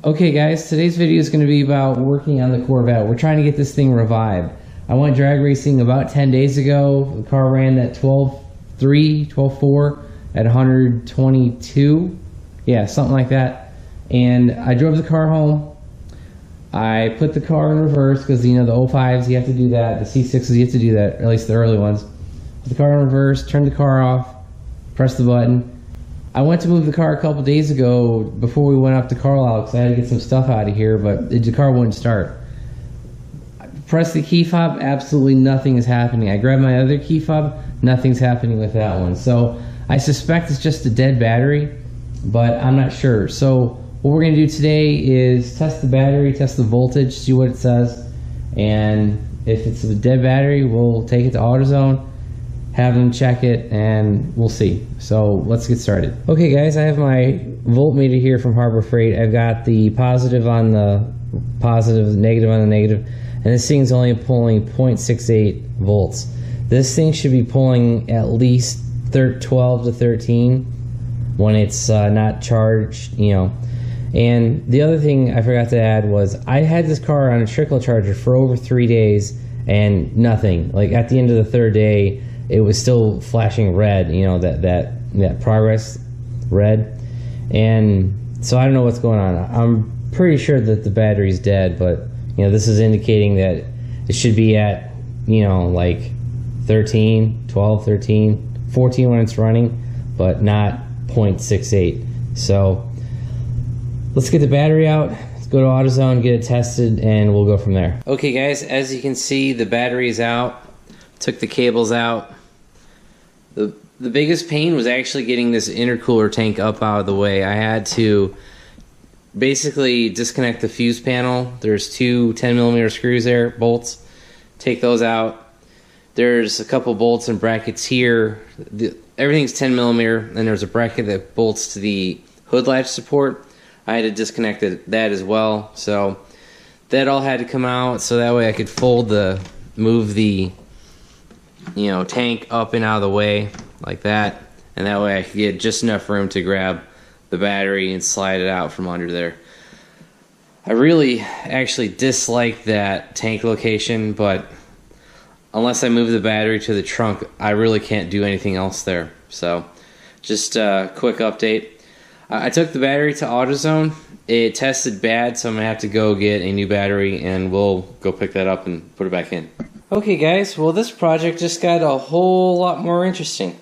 Okay guys, today's video is going to be about working on the Corvette. We're trying to get this thing revived. I went drag racing about 10 days ago. The car ran at 12.3, 12.4 at 122. Yeah, something like that. And I drove the car home. I put the car in reverse because, you know, the 05s, you have to do that. The C6s, you have to do that, or at least the early ones. Put the car in reverse, turned the car off, pressed the button. I went to move the car a couple days ago before we went up to Carlisle because I had to get some stuff out of here, but the car wouldn't start. I pressed the key fob, absolutely nothing is happening. I grabbed my other key fob, nothing's happening with that one. So I suspect it's just a dead battery, but I'm not sure. So what we're going to do today is test the battery, test the voltage, see what it says, and if it's a dead battery, we'll take it to AutoZone, have them check it, and we'll see. So let's get started. Okay guys, I have my voltmeter here from Harbor Freight. I've got the positive on the positive, negative on the negative, and this thing's only pulling 0.68 volts. This thing should be pulling at least 12 to 13 when it's not charged, you know. And the other thing I forgot to add was I had this car on a trickle charger for over 3 days and nothing. Like at the end of the third day, it was still flashing red, you know, that progress red. And so I don't know what's going on. I'm pretty sure that the battery's dead, but you know, this is indicating that it should be at, you know, like 13, 12, 13, 14 when it's running, but not 0.68. So let's get the battery out. Let's go to AutoZone, get it tested, and we'll go from there. Okay guys, as you can see, the battery's out. Took the cables out. The biggest pain was actually getting this intercooler tank up out of the way. I had to basically disconnect the fuse panel. There's two 10mm screws there, bolts. Take those out. There's a couple bolts and brackets here. Everything's 10mm, and there's a bracket that bolts to the hood latch support. I had to disconnect that as well. So that all had to come out so that way I could move the, you know, tank up and out of the way like that, and that way I could get just enough room to grab the battery and slide it out from under there. I really actually dislike that tank location, but unless I move the battery to the trunk, I really can't do anything else there. So just a quick update. I took the battery to AutoZone. It tested bad, so I'm gonna have to go get a new battery, and we'll go pick that up and put it back in. Okay guys, well this project just got a whole lot more interesting.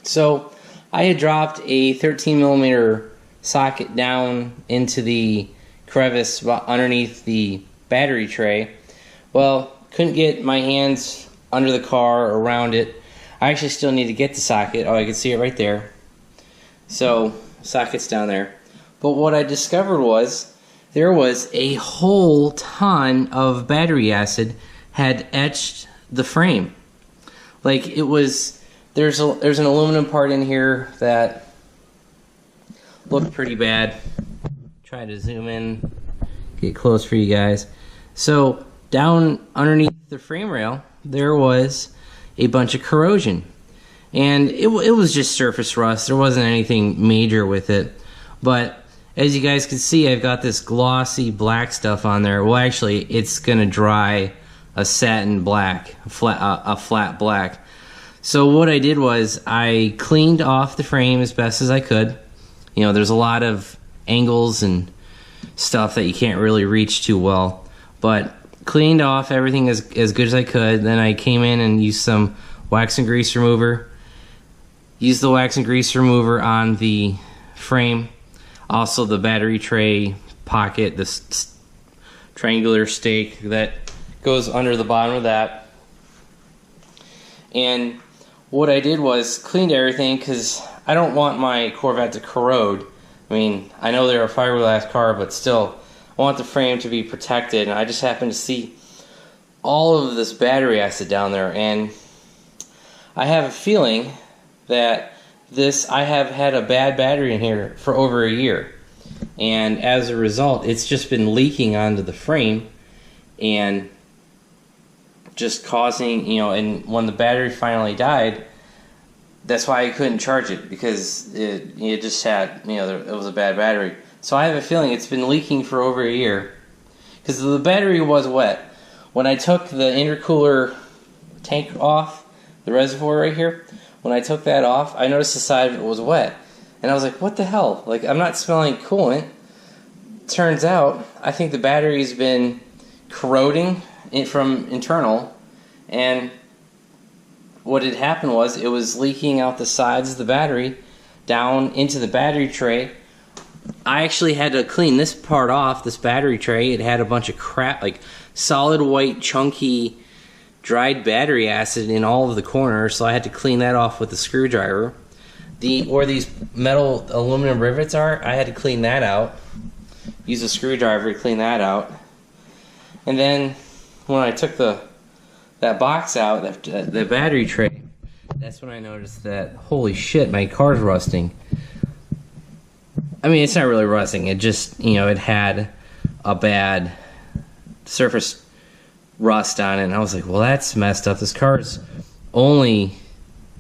So I had dropped a 13mm socket down into the crevice underneath the battery tray. Well, couldn't get my hands under the car or around it. I actually still need to get the socket. Oh, I can see it right there. So, socket's down there. But what I discovered was there was a whole ton of battery acid had etched the frame. Like it was, there's an aluminum part in here that looked pretty bad. Try to zoom in, get close for you guys. So down underneath the frame rail, there was a bunch of corrosion. And it was just surface rust. There wasn't anything major with it. But as you guys can see, I've got this glossy black stuff on there. Well, actually, it's gonna dry a satin black, a flat black. So what I did was I cleaned off the frame as best as I could. You know, there's a lot of angles and stuff that you can't really reach too well, but cleaned off everything as good as I could. Then I came in and used some wax and grease remover. Used the wax and grease remover on the frame, also the battery tray pocket, this triangular stake that goes under the bottom of that. And what I did was cleaned everything because I don't want my Corvette to corrode. I mean, I know they're a fiberglass car, but still, I want the frame to be protected. And I just happened to see all of this battery acid down there, and I have a feeling that I have had a bad battery in here for over a year. And as a result, it's just been leaking onto the frame and just causing, you know, and when the battery finally died, that's why I couldn't charge it, because it just had, you know, it was a bad battery. So I have a feeling it's been leaking for over a year. Because the battery was wet. When I took the intercooler tank off, the reservoir right here, when I took that off, I noticed the side of it was wet. And I was like, what the hell? Like, I'm not smelling coolant. Turns out, I think the battery's been corroding from internal. And what had happened was, it was leaking out the sides of the battery down into the battery tray. I actually had to clean this part off, this battery tray. It had a bunch of crap, like solid white, chunky, dried battery acid in all of the corners, so I had to clean that off with a screwdriver. Where these metal aluminum rivets are, I had to clean that out. Use a screwdriver to clean that out. And then when I took that box out, the battery tray, that's when I noticed that, holy shit, my car's rusting. I mean, it's not really rusting. It just, you know, it had a bad surface rust on it. And I was like, well, that's messed up. This car's only,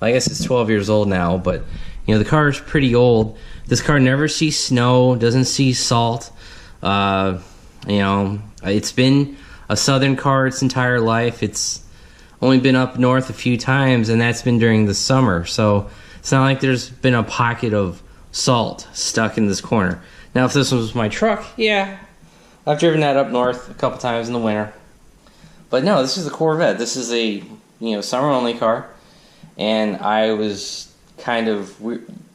I guess it's 12 years old now, but, you know, the car is pretty old. This car never sees snow, doesn't see salt. You know, it's been a southern car its entire life. It's only been up north a few times, and that's been during the summer. So it's not like there's been a pocket of salt stuck in this corner. Now, if this was my truck, yeah, I've driven that up north a couple times in the winter. But no, this is a Corvette. This is a, you know, summer only car, and I was kind of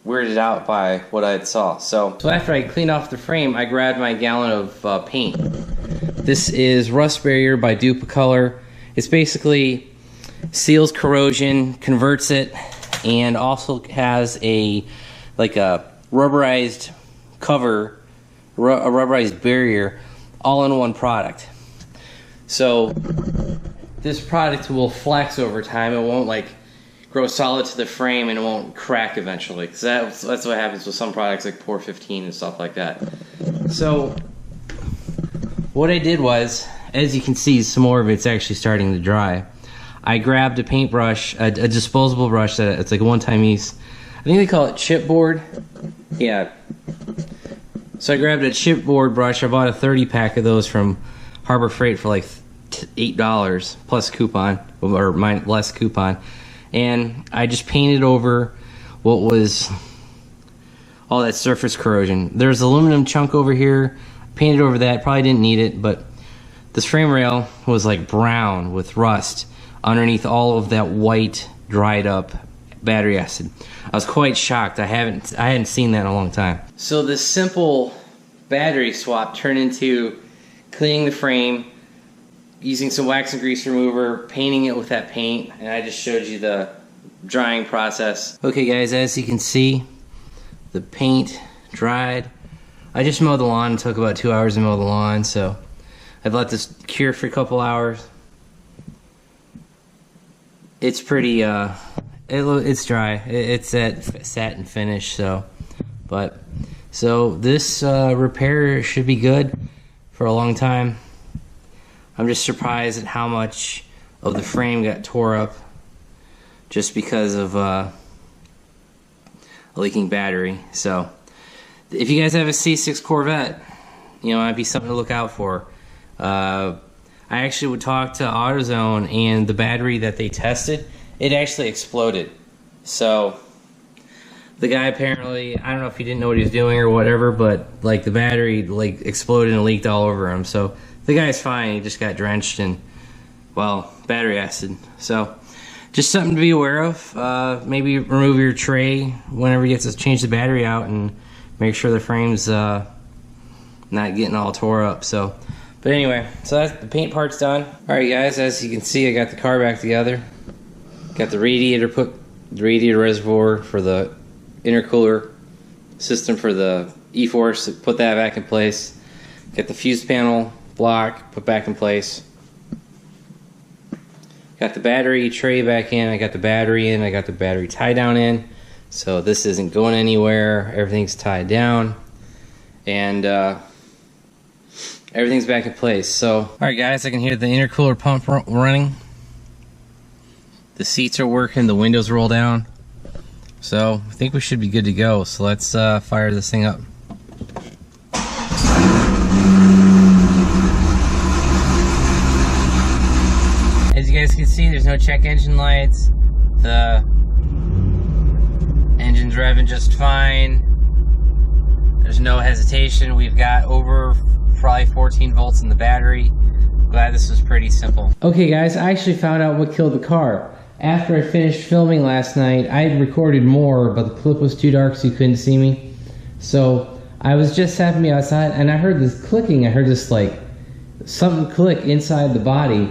weirded out by what I saw. So after I cleaned off the frame, I grabbed my gallon of paint. This is Rust Barrier by Duplicolor. It's basically seals corrosion, converts it, and also has a rubberized cover, a rubberized barrier, all in one product. So this product will flex over time. It won't like grow solid to the frame, and it won't crack eventually. Cause that's what happens with some products like Por 15 and stuff like that. So what I did was, as you can see, some more of it's actually starting to dry. I grabbed a paintbrush, a disposable brush that it's like a one-time use. I think they call it chipboard. Yeah. So I grabbed a chipboard brush. I bought a 30-pack of those from Harbor Freight for like $8 plus coupon, or less coupon. And I just painted over what was all that surface corrosion. There's aluminum chunk over here. Painted over that. Probably didn't need it, but this frame rail was like brown with rust underneath all of that white, dried up battery acid. I was quite shocked. I hadn't seen that in a long time. So this simple battery swap turned into cleaning the frame, using some wax and grease remover, painting it with that paint, and I just showed you the drying process. Okay guys, as you can see, the paint dried. I just mowed the lawn. It took about 2 hours to mow the lawn, so I've let this cure for a couple hours. It's pretty, it's dry. It's at satin finish, so this repair should be good for a long time. I'm just surprised at how much of the frame got tore up just because of a leaking battery. So if you guys have a C6 Corvette, you know, it might be something to look out for. I actually would talk to AutoZone, and the battery that they tested, it actually exploded. So the guy apparently, I don't know if he didn't know what he was doing or whatever, but like the battery like exploded and leaked all over him. So the guy's fine. He just got drenched in, well, battery acid. So just something to be aware of. Maybe remove your tray whenever you get to change the battery out, and make sure the frame's not getting all tore up. So, but anyway, so that's the paint part's done. All right, guys, as you can see, I got the car back together. Got the radiator reservoir for the intercooler system for the E-Force. Put that back in place. Got the fuse panel block put back in place. Got the battery tray back in. I got the battery in. I got the battery tie down in. So this isn't going anywhere. Everything's tied down, and everything's back in place. So, all right, guys, I can hear the intercooler pump running. The seats are working. The windows roll down. So I think we should be good to go. So let's fire this thing up. see, there's no check engine lights. The engine's revving just fine. There's no hesitation. We've got over probably 14 volts in the battery. Glad this was pretty simple. Okay guys, I actually found out what killed the car. After I finished filming last night, I had recorded more, but the clip was too dark so you couldn't see me. So I was just having me outside and I heard this clicking. I heard this like something click inside the body,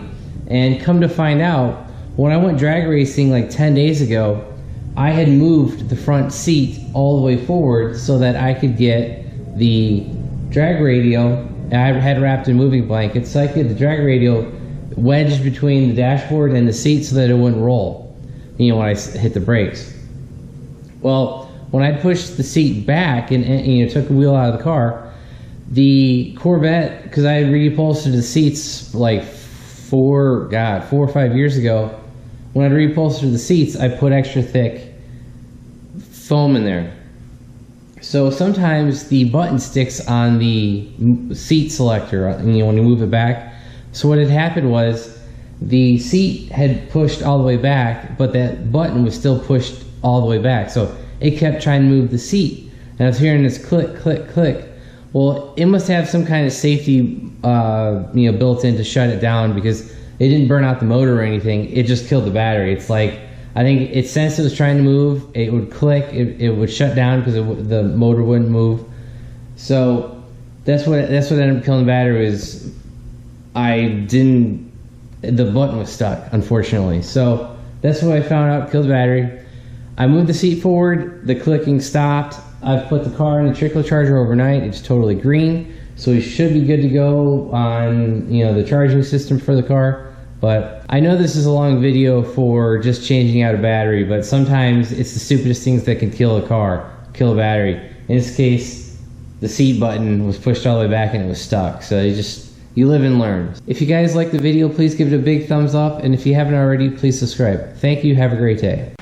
and come to find out, when I went drag racing like 10 days ago, I had moved the front seat all the way forward so that I could get the drag radio, and I had wrapped in moving blankets, so I could get the drag radio wedged between the dashboard and the seat so that it wouldn't roll, you know, when I hit the brakes. Well, when I pushed the seat back and you know, took the wheel out of the car, the Corvette, because I had reupholstered the seats like 4 or 5 years ago, when I reupholstered the seats, I put extra thick foam in there. So sometimes the button sticks on the seat selector, you know, when you move it back. So what had happened was the seat had pushed all the way back, but that button was still pushed all the way back. So it kept trying to move the seat. And I was hearing this click, click, click. Well, it must have some kind of safety, you know, built in to shut it down, because it didn't burn out the motor or anything. It just killed the battery. It's like, I think it sensed it was trying to move. It would click. It would shut down because the motor wouldn't move. So that's what ended up killing the battery. Is the button was stuck, unfortunately. So that's what I found out killed the battery. I moved the seat forward. The clicking stopped. I've put the car in the trickle charger overnight. It's totally green, so we should be good to go on, you know, the charging system for the car. But I know this is a long video for just changing out a battery, but sometimes it's the stupidest things that can kill a car, kill a battery. In this case, the seat button was pushed all the way back and it was stuck. So you live and learn. If you guys like the video, please give it a big thumbs up, and if you haven't already, please subscribe. Thank you. Have a great day.